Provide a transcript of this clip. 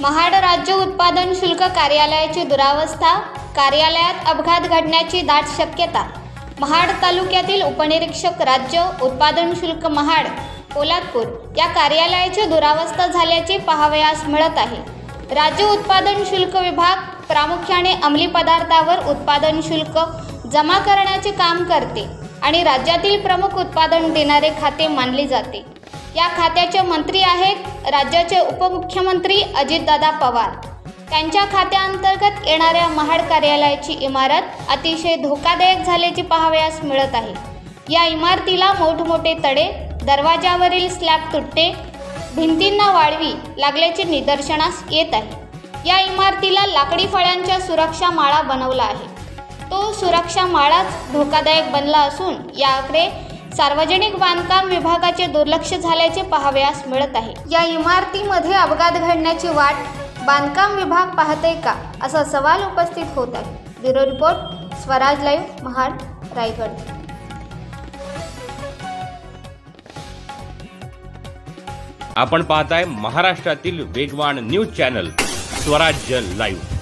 महाड राज्य उत्पादन शुल्क कार्यालयाची दुरावस्था, कार्यालयात अपघात घडण्याची दाट शक्यता। महाड तालुक्यातील उपनिरीक्षक राज्य उत्पादन शुल्क महाड पोलादपूर या कार्यालयाची दुरावस्था झाल्याचे पाहावयास मिळत आहे। राज्य उत्पादन शुल्क विभाग प्रामुख्याने अंमली पदार्थावर उत्पादन शुल्क जमा करण्याचे काम करते आणि राज्यातील प्रमुख उत्पादन देणारे खाते मानले जाते। या खात्याचे मंत्री आहेत राज्याचे उपमुख्यमंत्री अजितदादा पवार। त्यांच्या खात्याअंतर्गत येणाऱ्या महाड कार्यालयाची इमारत अतिशय धोकादायक झाल्याचे पाहावयास मिळत आहे। या इमारतीला मोठमोठे तडे, दरवाजावरील स्लॅब तुटणे, भिंतींना वाळवी लागल्याचे निदर्शनास येत आहे। या इमारतीला लाकडी फळ्यांच्या सुरक्षा माळा बनवला आहे। तो सुरक्षा माळाच धोकादायक बनला असून याकडे सार्वजनिक बांधकाम विभागाचे दुर्लक्ष झाल्याचे पाहावयास मिळत आहे। या इमारतीमध्ये अपघात घडण्याची वाट बांधकाम विभाग पाहते का, असा सवाल उपस्थित होत आहे। Bureau report, Swaraj live, Mahad, Raigad. आपण पाहताय महाराष्ट्रातील वेगवान न्यूज चॅनल स्वराज्य लाईव्ह।